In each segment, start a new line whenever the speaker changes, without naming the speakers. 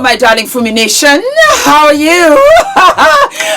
my darling Fumi Nation. How are you?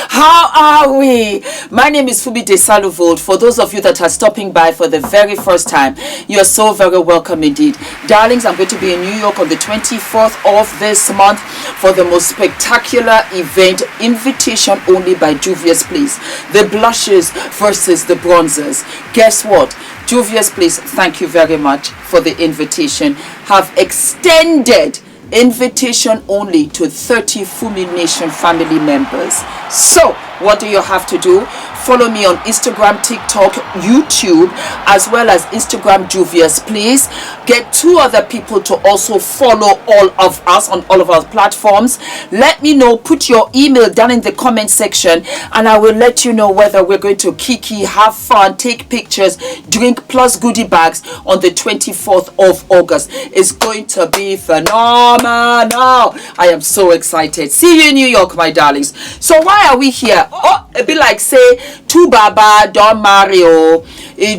How are we? My name is Fumidesaluvold. For those of you that are stopping by for the very first time, you are so very welcome indeed. Darlings, I'm going to be in New York on the 24th of this month for the most spectacular event, invitation only by Juvia's Place. The blushes versus the bronzers. Guess what? Juvia's Place, thank you very much for the invitation. Have extended invitation only to 30 Fumi Nation family members. So what do you have to do? Follow me on Instagram, TikTok, YouTube, as well as Instagram Juvia's Place. Get 2 other people to also follow all of us on all of our platforms. Let me know, put your email down in the comment section, and I will let you know whether we're going to kiki, have fun, take pictures, drink plus goodie bags on the 24th of August. It's going to be phenomenal. I am so excited. See you in New York, my darlings. So why are we here? Oh, it'd be like say, to Baba, don't marry, oh.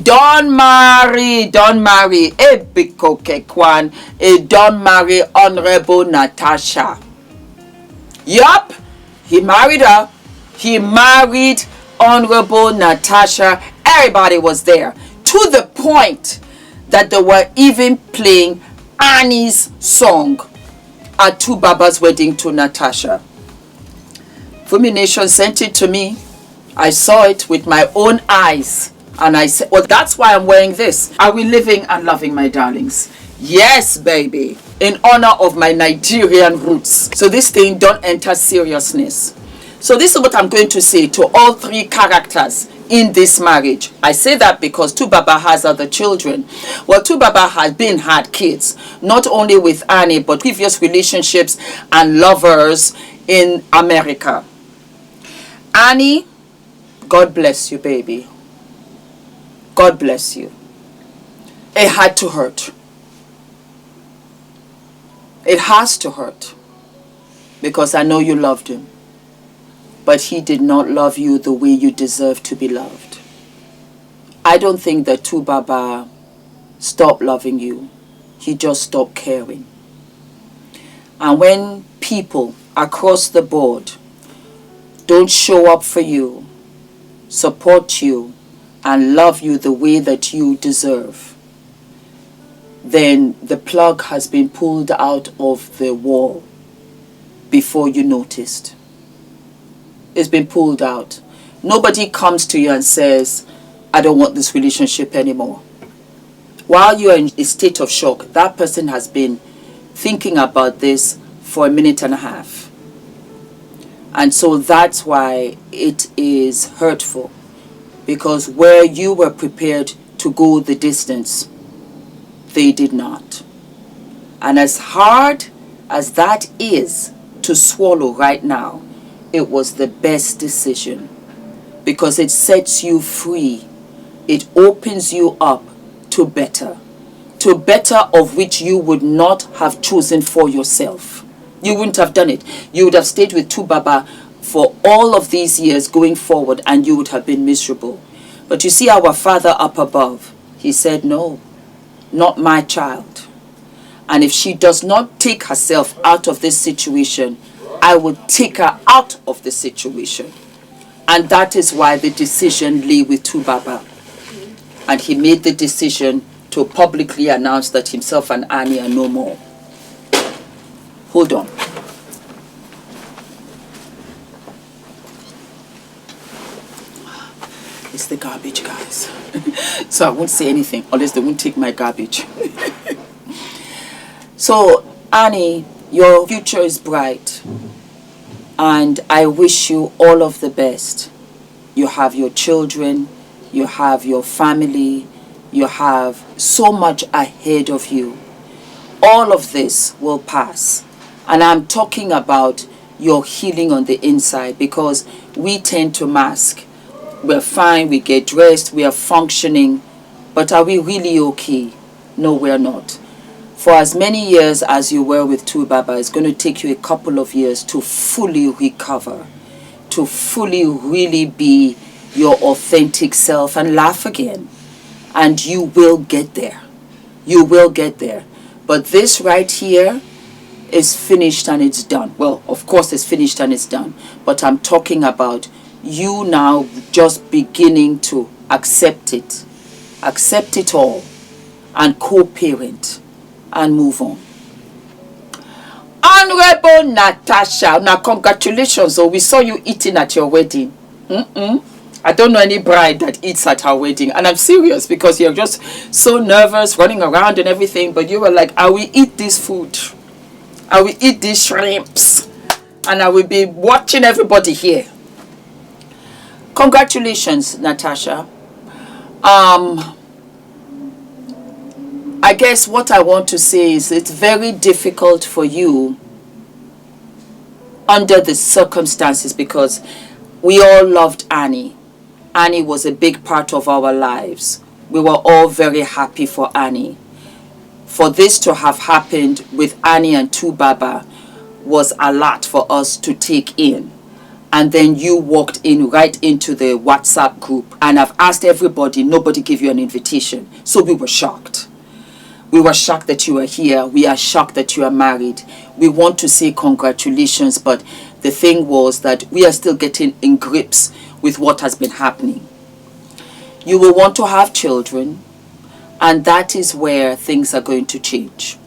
Don't marry, Ebiko Kekwan, don't marry Honorable Natasha. Yup, he married her. He married Honorable Natasha. Everybody was there. To the point that they were even playing Annie's song at Tu Baba's wedding to Natasha. Fumi Nation sent it to me. I saw it with my own eyes, and I said, well, that's why I'm wearing this. Are we living and loving, my darlings? Yes, baby, in honor of my Nigerian roots. So this thing don't enter seriousness. So this is what I'm going to say to all 3 characters in this marriage. I say that because Tu Baba has other children. Well, Tu Baba had kids, not only with Annie, but previous relationships and lovers in America. Annie, God bless you, baby. God bless you. It had to hurt. It has to hurt. Because I know you loved him. But he did not love you the way you deserve to be loved. I don't think that Tu Baba stopped loving you. He just stopped caring. And when people across the board don't show up for you, support you, and love you the way that you deserve, then the plug has been pulled out of the wall before you noticed. It's been pulled out. Nobody comes to you and says, I don't want this relationship anymore. While you're in a state of shock, that person has been thinking about this for a minute and a half. And so that's why it is hurtful. Because where you were prepared to go the distance, they did not. And as hard as that is to swallow right now, it was the best decision. Because it sets you free. It opens you up to better. To better of which you would not have chosen for yourself. You wouldn't have done it. You would have stayed with Tu Baba for all of these years going forward, and you would have been miserable. But you see our Father up above, he said, no, not my child. And if she does not take herself out of this situation, I will take her out of the situation. And that is why the decision lay with Tu Baba. And he made the decision to publicly announce that himself and Annie are no more. Hold on. It's the garbage, guys. So I won't say anything unless they won't take my garbage. So, Annie, your future is bright. And I wish you all of the best. You have your children. You have your family. You have so much ahead of you. All of this will pass. And I'm talking about your healing on the inside, because we tend to mask. We're fine, we get dressed, we are functioning, but are we really okay? No, we're not. For as many years as you were with Tu Baba, it's going to take you a couple of years to fully recover, to fully really be your authentic self and laugh again. And you will get there. You will get there. But this right here, is finished and it's done. Well, of course it's finished and it's done. But I'm talking about you now just beginning to accept it. Accept it all. And co-parent. And move on. Honorable Natasha. Now congratulations. Oh, we saw you eating at your wedding. I don't know any bride that eats at her wedding. And I'm serious because you're just so nervous running around and everything. But you were like, I will eat this food. I will eat these shrimps. And I will be watching everybody here. Congratulations, Natasha. I guess what I want to say is it's very difficult for you under the circumstances because we all loved Annie. Annie was a big part of our lives. We were all very happy for Annie. For this to have happened with Annie and Tubaba was a lot for us to take in. And then you walked in right into the WhatsApp group. And I've asked everybody, nobody gave you an invitation. So we were shocked. We were shocked that you are here. We are shocked that you are married. We want to say congratulations, but the thing was that we are still getting in grips with what has been happening. You will want to have children, and that is where things are going to change.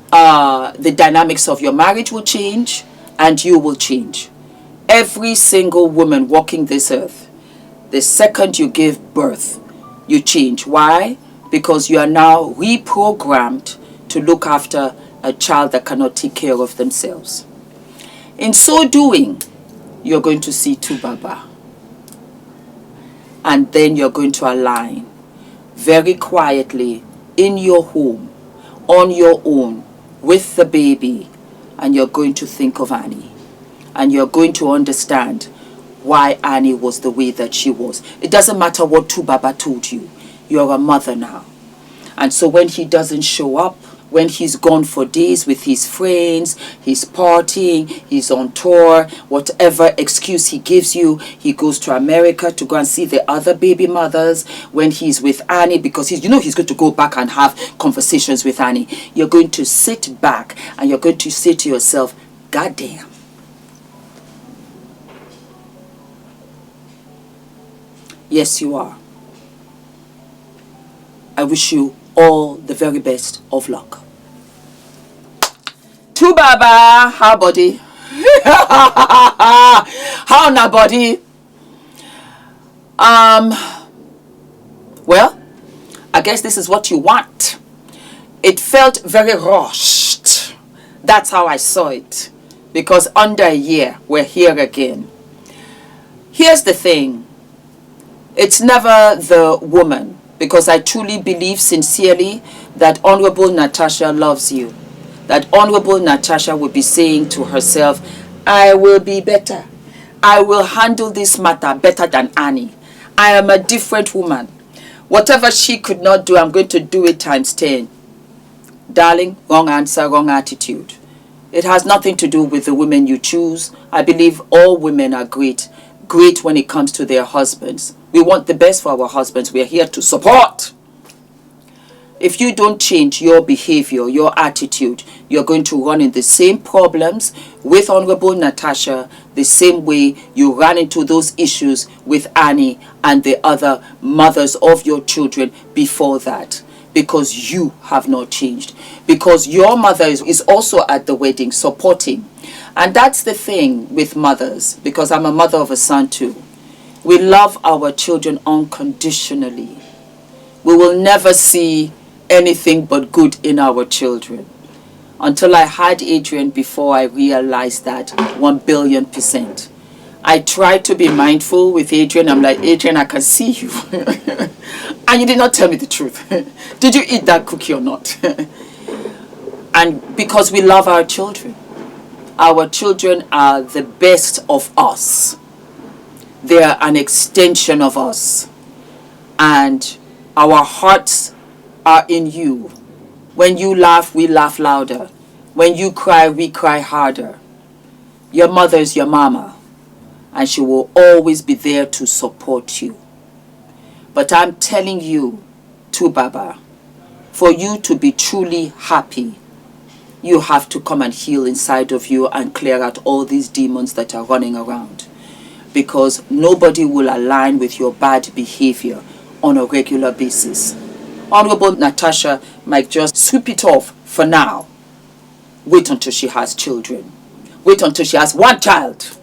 The dynamics of your marriage will change, and you will change. Every single woman walking this earth, the second you give birth, you change. Why? Because you are now reprogrammed to look after a child that cannot take care of themselves. In so doing, you're going to see Tubaba. And then you're going to align very quietly in your home, on your own, with the baby, and you're going to think of Annie. And you're going to understand why Annie was the way that she was. It doesn't matter what Tubaba told you. You're a mother now. And so when he doesn't show up, when he's gone for days with his friends, he's partying, he's on tour, whatever excuse he gives you, he goes to America to go and see the other baby mothers. When he's with Annie, because he's going to go back and have conversations with Annie, you're going to sit back and you're going to say to yourself, God damn. Yes, you are. I wish you all the very best of luck. Tubaba, how body? How na body? Well, I guess this is what you want. It felt very rushed. That's how I saw it. Because under a year, we're here again. Here's the thing. It's never the woman. Because I truly believe sincerely that Honorable Natasha loves you. That Honorable Natasha will be saying to herself, I will be better. I will handle this matter better than Annie. I am a different woman. Whatever she could not do, I'm going to do it times 10. Darling, wrong answer, wrong attitude. It has nothing to do with the women you choose. I believe all women are great. Great when it comes to their husbands. We want the best for our husbands. We are here to support. If you don't change your behavior, your attitude, you're going to run in the same problems with Honorable Natasha, the same way you ran into those issues with Annie and the other mothers of your children before that. Because you have not changed. Because your mother is also at the wedding supporting. And that's the thing with mothers, because I'm a mother of a son too. We love our children unconditionally. We will never see anything but good in our children. Until I had Adrian before I realized that 1,000,000,000%. I tried to be mindful with Adrian. I'm like, Adrian, I can see you. And you did not tell me the truth. Did you eat that cookie or not? And because we love our children. Our children are the best of us. They are an extension of us. And our hearts are in you. When you laugh, we laugh louder. When you cry, we cry harder. Your mother is your mama. And she will always be there to support you. But I'm telling you, Tubaba, for you to be truly happy, you have to come and heal inside of you and clear out all these demons that are running around, because nobody will align with your bad behavior on a regular basis. Honorable Natasha might just sweep it off for now. Wait until she has children. Wait until she has one child,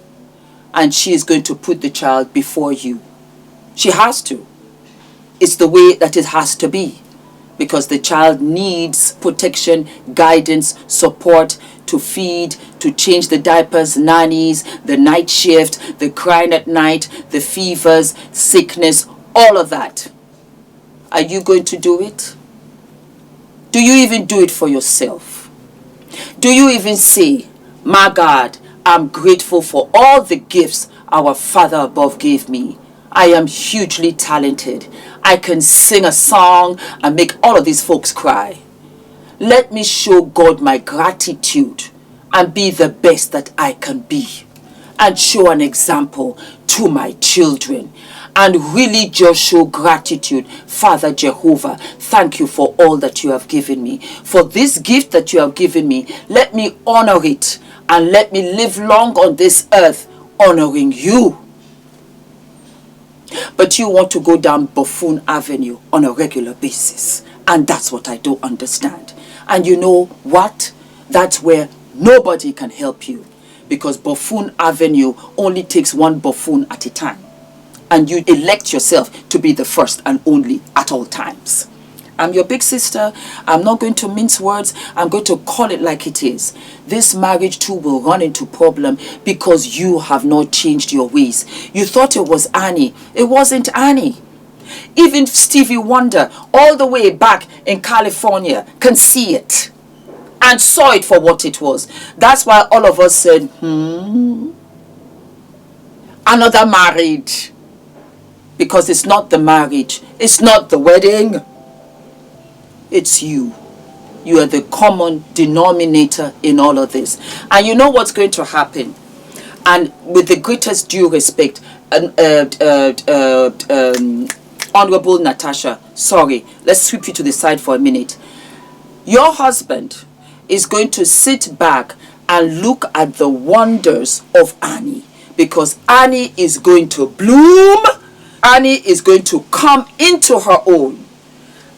and she is going to put the child before you. She has to. It's the way that it has to be, because the child needs protection, guidance, support, to feed, to change the diapers, nannies, the night shift, the crying at night, the fevers, sickness, all of that. Are you going to do it? Do you even do it for yourself? Do you even say, my God, I'm grateful for all the gifts our Father above gave me. I am hugely talented. I can sing a song and make all of these folks cry. Let me show God my gratitude and be the best that I can be, and show an example to my children, and really just show gratitude. Father Jehovah, thank you for all that you have given me. For this gift that you have given me, let me honor it, and let me live long on this earth honoring you. But you want to go down Buffoon Avenue on a regular basis, and that's what I don't understand. And you know what? That's where nobody can help you, because Buffoon Avenue only takes one buffoon at a time, and you elect yourself to be the first and only at all times. I'm your big sister. I'm not going to mince words. I'm going to call it like it is. This marriage too will run into problem because you have not changed your ways. You thought it was Annie. It wasn't Annie. Even Stevie Wonder, all the way back in California, can see it and saw it for what it was. That's why all of us said, another marriage. Because it's not the marriage. It's not the wedding. It's you. You are the common denominator in all of this. And you know what's going to happen? And with the greatest due respect, Honorable Natasha, sorry, let's sweep you to the side for a minute. Your husband is going to sit back and look at the wonders of Annie, because Annie is going to bloom. Annie is going to come into her own.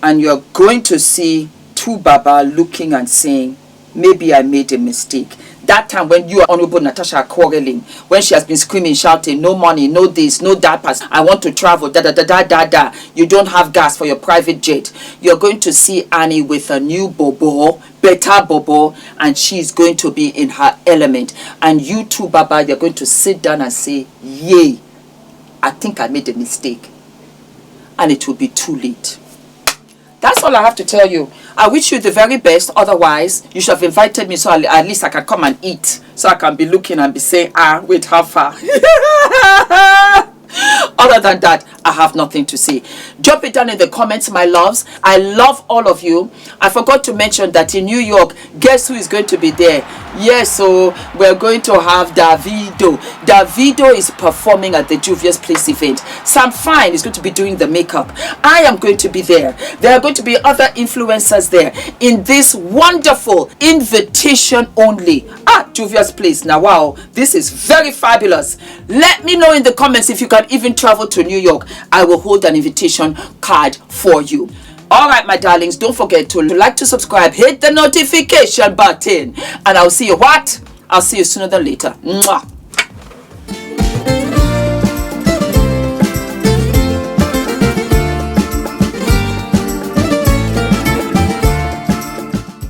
And you're going to see two Baba looking and saying, maybe I made a mistake. That time when you and Honorable Natasha are quarreling, when she has been screaming, shouting, no money, no this, no diapers, I want to travel, da da da da da da. You don't have gas for your private jet. You're going to see Annie with a new bobo, better bobo, and she's going to be in her element. And you two Baba, you're going to sit down and say, yay, I think I made a mistake. And it will be too late. That's all I have to tell you. I wish you the very best. Otherwise, you should have invited me so at least I can come and eat. So I can be looking and be saying, wait, how far? Other than that, I have nothing to say. Drop it down in the comments, my loves. I love all of you. I forgot to mention that in New York, guess who is going to be there? Yes, so we're going to have Davido. Davido is performing at the Juvia's Place event. Sam Fine is going to be doing the makeup. I am going to be there. There are going to be other influencers there in this wonderful invitation only at Juvia's Place. Now, wow, this is very fabulous. Let me know in the comments if you can even travel to New York. I will hold an invitation card for you. All right, my darlings, don't forget to like, to subscribe, hit the notification button, and I'll see you what? I'll see you sooner than later. Mwah.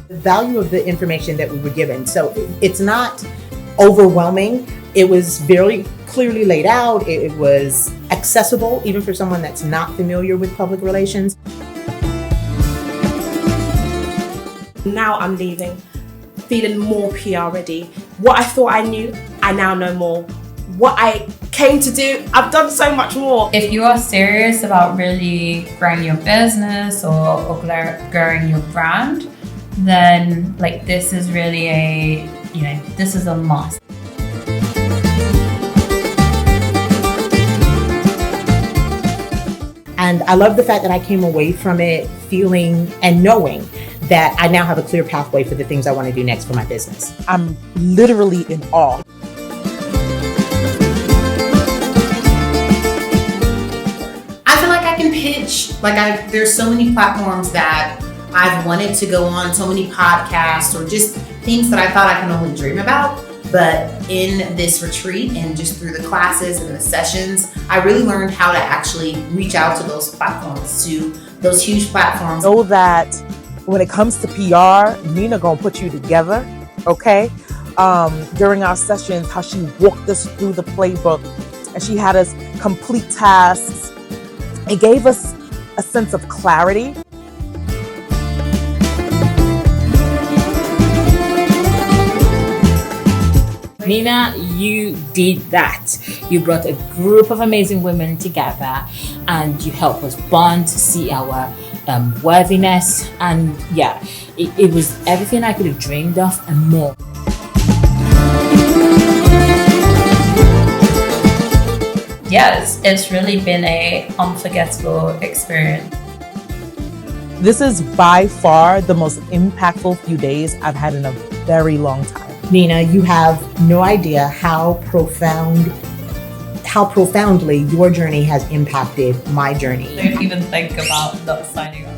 The value of the information that we were given. So it's not overwhelming. It was very clearly laid out. It was accessible, even for someone that's not familiar with public relations.
Now I'm leaving, feeling more PR ready. What I thought I knew, I now know more. What I came to do, I've done so much more.
If you are serious about really growing your business or growing your brand, then like this is really this is a must.
And I love the fact that I came away from it feeling and knowing that I now have a clear pathway for the things I want to do next for my business.
I'm literally in awe.
I feel like I can pitch. There's so many platforms that I've wanted to go on, so many podcasts or just things that I thought I can only dream about. But in this retreat and just through the classes and the sessions, I really learned how to actually reach out to those platforms, to those huge platforms.
Know that when it comes to PR, Nina gonna put you together, okay? During our sessions, how she walked us through the playbook and she had us complete tasks. It gave us a sense of clarity.
Nina, you did that. You brought a group of amazing women together and you helped us bond, see our worthiness. And yeah, it was everything I could have dreamed of and more.
Yes, it's really been a unforgettable experience.
This is by far the most impactful few days I've had in a very long time.
Nina, you have no idea how profoundly your journey has impacted my journey.
Don't even think about not signing up.